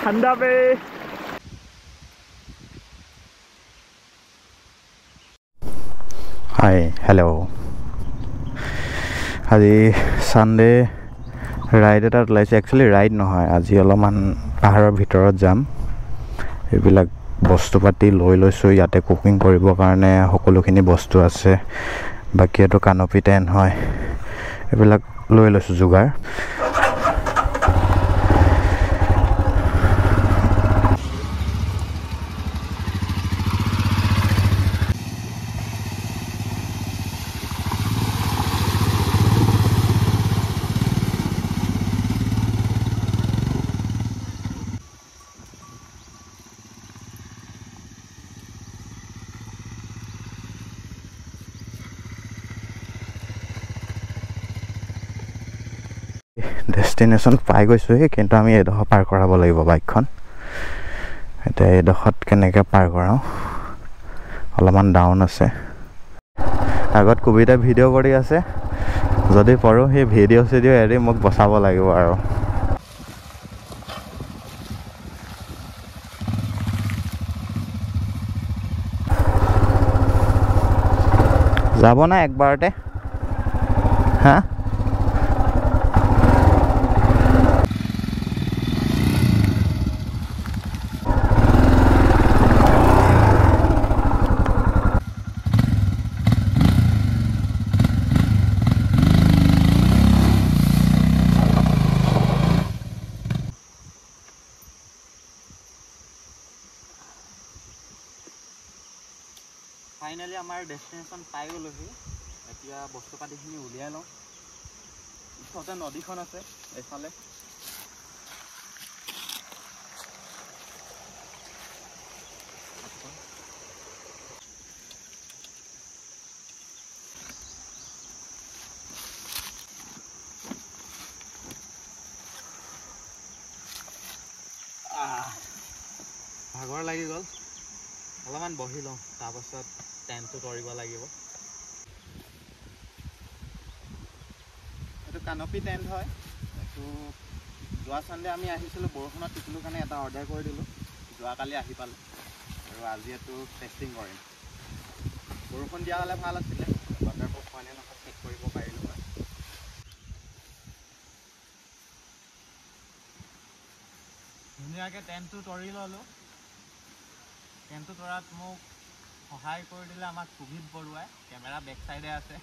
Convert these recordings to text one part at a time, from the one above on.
ঠান্ডা বে hi hello' আজি Sunday ride এটা ওলাইছে একচুৱেলি ৰাইড নহয় আজি অলপমান পাহাৰৰ ভিতৰত যাম এইবিলাক বস্তু পাতি লৈ লৈছোঁ ইয়াতে কুকিং কৰিবৰ কাৰণে সকলোখিনি বস্তু আছে বাকী এইটো কানপি টেণ্ট হয় এইবিলাক লৈ লৈছোঁ যোগাৰ ডেষ্টিনেশ্যন পাই গৈছোঁহি কিন্তু আমি এইডোখৰ পাৰ কৰাব লাগিব বাইকখন এতিয়া এইডোখৰত কেনেকৈ পাৰ কৰাওঁ অলপমান ডাউন আছে আগত কবিতা ভিডিঅ' কৰি আছে যদি পাৰোঁ সেই ভিডিঅ' চিডিঅ' এৰি মোক বচাব লাগিব আৰু যাব না একবাৰতে হা ফাইনেলি আমাৰ ডেষ্টিনেশ্যন পাই গ'লোহি এতিয়া বস্তু পাতিখিনি উলিয়াই লওঁ ওচৰতে নদীখন আছে এইফালে ভাগৰ লাগি গ'ল অলপমান বহি লওঁ তাৰপাছত টেণ্টটো তৰিব লাগিব এইটো কানপি টেণ্ট হয় এইটো যোৱা চানডে আমি আহিছিলোঁ বৰষুণত তিতিলোঁ কাৰণে এটা অৰ্ডাৰ কৰি দিলোঁ যোৱাকালি আহি পালে আৰু আজি এইটো টেষ্টিং কৰিম বৰষুণ দিয়া হ'লে ভাল আছিলে ৱাটাৰপ্ৰুফ হয় নে নহয় চেক কৰিব পাৰিলোঁ হয় ধুনীয়াকৈ টেণ্টটো তৰি ল'লোঁ টেণ্টটো তৰাত মোক সহায় কৰি দিলে আমাক সুভিত বৰুৱাই কেমেৰা বেক চাইডে আছে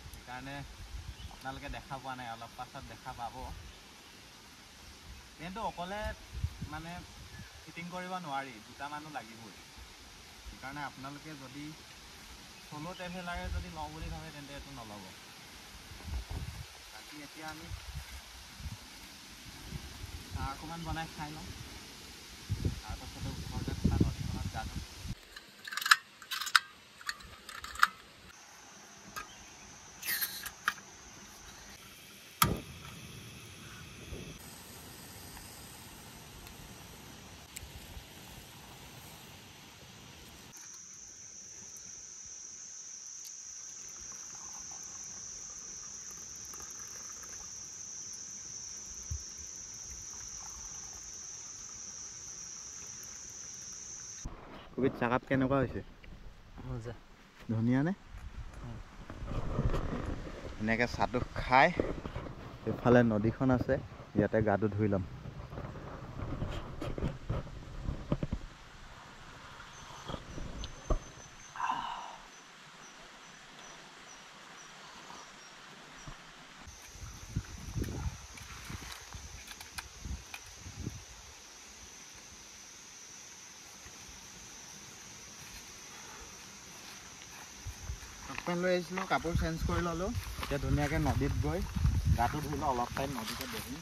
সেইকাৰণে আপোনালোকে দেখা পোৱা নাই অলপ পাছত দেখা পাব টেণ্টটো অকলে মানে ফিটিং কৰিব নোৱাৰি দুটা মানুহ লাগিবই সেইকাৰণে আপোনালোকে যদি চ'ল' ট্ৰেভেলাৰে যদি লওঁ বুলি ভাবে তেন্তে এইটো নল'ব বাকী এতিয়া আমি চাহ অকণমান বনাই খাই লওঁ তাৰপাছতে ওচৰতে থকা নদীখনত গা ধুম কবিত চাহকাপ কেনেকুৱা হৈছে মজা ধুনীয়া নে এনেকৈ চাহটো খাই এইফালে নদীখন আছে ইয়াতে গাটো ধুই ল'ম পেণ্ট লৈ আহিছিলোঁ কাপোৰ চেঞ্জ কৰি ল'লোঁ এতিয়া ধুনীয়াকৈ নদীত গৈ গাটো ধুই লওঁ অলপ টাইম নদীতে বহি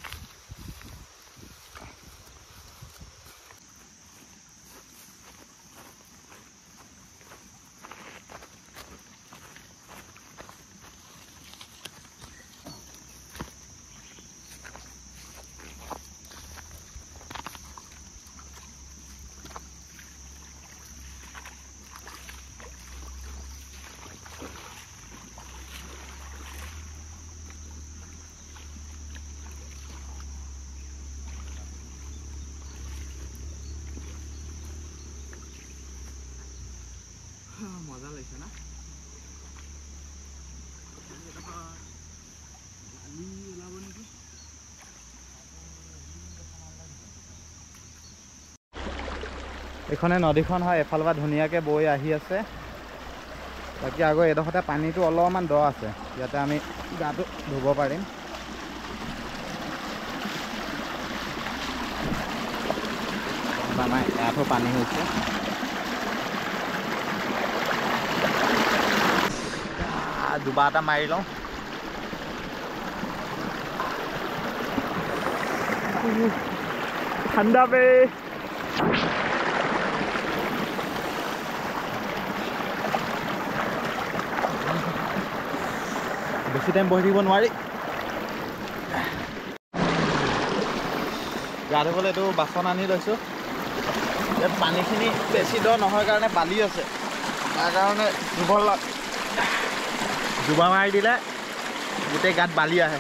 লাগিছে না বালি ওলাব নেকি এইখনে নদীখন হয় এফালৰ পৰা ধুনীয়াকৈ বৈ আহি আছে বাকী আগৰ এডোখৰতে পানীটো অলপমান দ আছে ইয়াতে আমি গাটো ধুব পাৰিম আমাৰ ইয়াতো পানী হৈছে দুবাৰ এটা মাৰি লওঁ ঠাণ্ডা বে বেছি টাইম বহি থাকিব নোৱাৰি গা ধুবলৈ এইটো বাচন আনি লৈছোঁ ইয়াত পানীখিনি বেছি দ নহয় কাৰণে বালি আছে তাৰ কাৰণে দুবাৰ মাৰি দিলে গোটেই গাত বালি আহে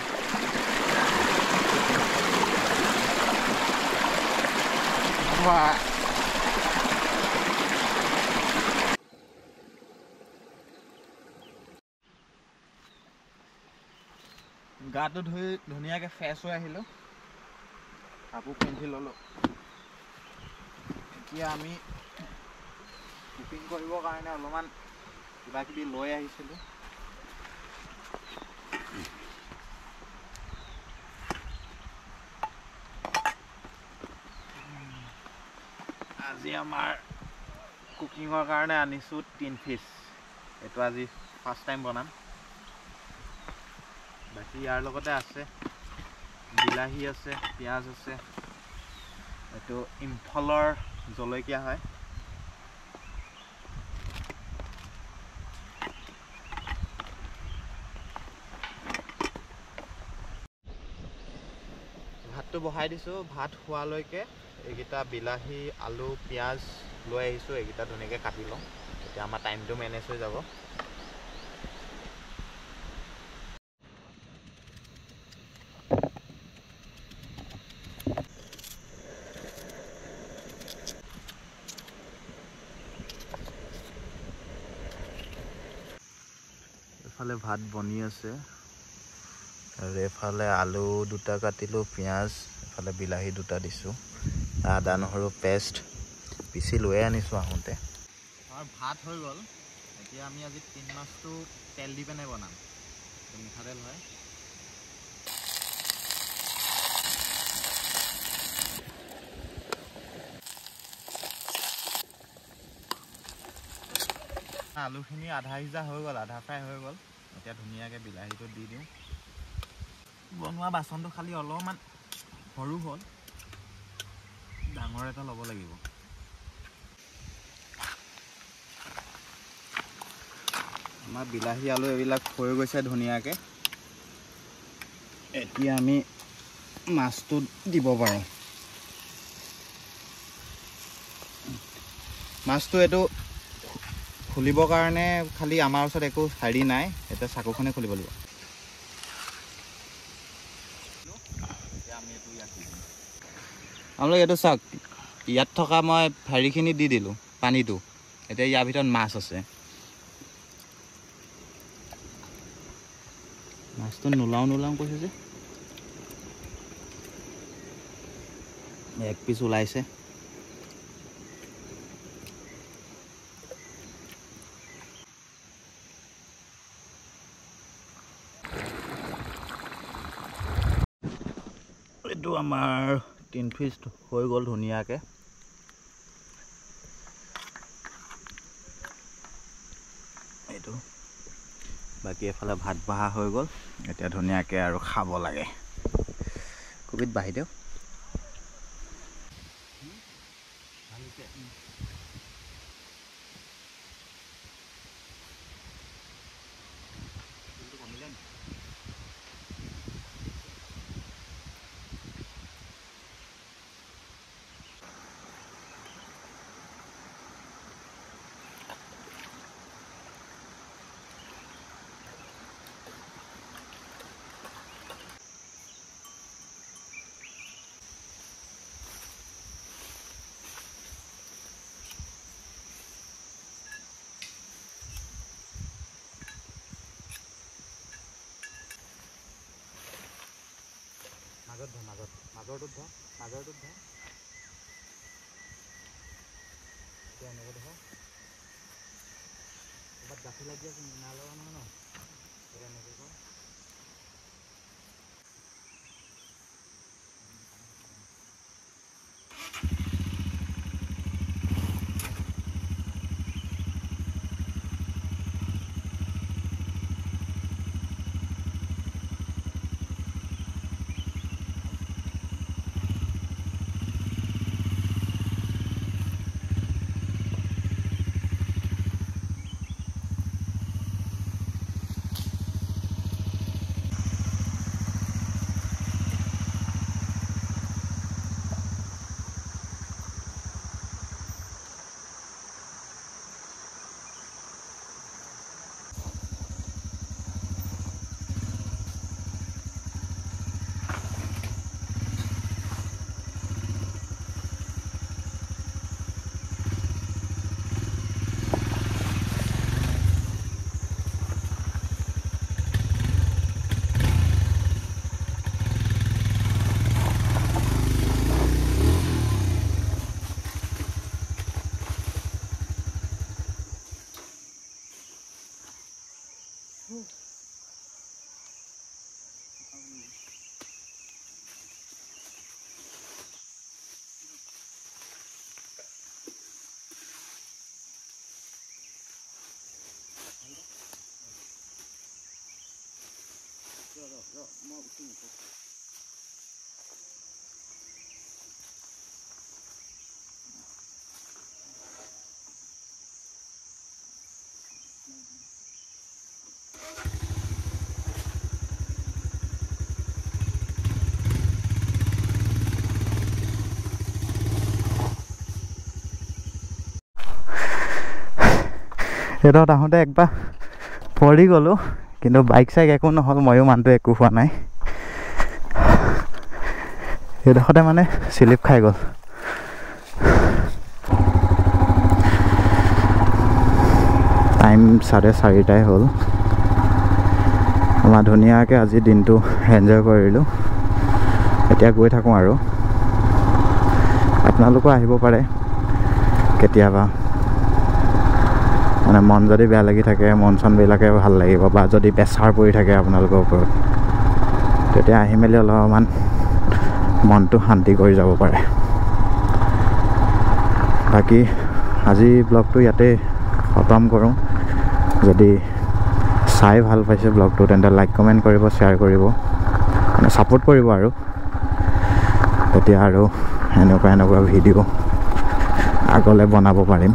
গাটো ধুই ধুনীয়াকৈ ফ্ৰেছ হৈ আহিলোঁ কাপোৰ পিন্ধি ল'লোঁ এতিয়া আমি কুকিং কৰিবৰ কাৰণে অলপমান কিবা কিবি লৈ আহিছিলোঁ আজি আমাৰ কুকিঙৰ কাৰণে আনিছোঁ টিন ফিছ এইটো আজি ফাৰ্ষ্ট টাইম বনাম বাকী ইয়াৰ লগতে আছে বিলাহী আছে পিঁয়াজ আছে এইটো ইম্ফলৰ জলকীয়া হয় ভাতটো বহাই দিছোঁ ভাত হোৱালৈকে এইকেইটা বিলাহী আলু পিঁয়াজ লৈ আহিছোঁ এইকেইটা ধুনীয়াকৈ কাটি লওঁ তেতিয়া আমাৰ টাইমটো মেনেজ হৈ যাব এফালে ভাত বনি আছে আৰু এফালে আলু দুটা কাটিলোঁ পিঁয়াজ এফালে বিলাহী দুটা দিছোঁ আদা নহৰু পেষ্ট পিচি লৈ আনিছোঁ আহোঁতে আমাৰ ভাত হৈ গ'ল এতিয়া আমি আজি তিন মাছটো তেল দি পেলাই বনাম মিঠাতেল হয় আলুখিনি আধা সিজা হৈ গ'ল আধা ফ্ৰাই হৈ গ'ল এতিয়া ধুনীয়াকৈ বিলাহীটো দি দিওঁ বনোৱা বাচনটো খালি অলপমান সৰু হ'ল ডাঙৰ এটা ল'ব লাগিব আমাৰ বিলাহী আলু এইবিলাক হৈ গৈছে ধুনীয়াকৈ এতিয়া আমি মাছটো দিব পাৰোঁ মাছটো এইটো খুলিবৰ কাৰণে খালি আমাৰ ওচৰত একো হেৰি নাই এতিয়া চাকুখনে খুলিব লাগিব আপোনালোকে এইটো চাওক ইয়াত থকা মই হেৰিখিনি দি দিলোঁ পানীটো এতিয়া ইয়াৰ ভিতৰত মাছ আছে মাছটো নোলাওঁ কৈছে যে এক পিচ ওলাইছে এইটো আমাৰ টিন ফিছ হৈ গ'ল ধুনীয়াকৈ এইটো বাকী এফালে ভাত বহা হৈ গ'ল এতিয়া ধুনীয়াকৈ আৰু খাব লাগে কবিত বাঢ়ি দিয়ক মাজৰটোত ধৰ মাজৰটোত ধৰ এতিয়া এনেকৈ ধৰ ক'ৰবাত গাঁঠি লাগি আছে নেকি নাই লগা নহয় ন এতিয়া এনেকৈ কৰ এইডোখৰত আহোঁতে একবাৰ পৰি গ'লোঁ কিন্তু বাইক চাইক একো নহ'ল ময়ো মানুহটো একো হোৱা নাই এইডোখৰতে মানে স্লিপ খাই গ'ল টাইম 4:30 হ'ল আমাৰ ধুনীয়াকৈ আজি দিনটো এনজয় কৰিলোঁ এতিয়া গৈ থাকোঁ আৰু আপোনালোকো আহিব পাৰে কেতিয়াবা মানে মন যদি বেয়া লাগি থাকে মন চনবিলাকে ভাল লাগিব বা যদি প্ৰেছাৰ পৰি থাকে আপোনালোকৰ ওপৰত তেতিয়া আহি মেলি অলপমান মনটো শান্তি কৰি যাব পাৰে বাকী আজি ব্লগটো ইয়াতে খতম কৰোঁ যদি চাই ভাল পাইছে ব্লগটো তেন্তে লাইক কমেণ্ট কৰিব শ্বেয়াৰ কৰিব মানে ছাপোৰ্ট কৰিব আৰু তেতিয়া আৰু এনেকুৱা ভিডিঅ' আগলৈ বনাব পাৰিম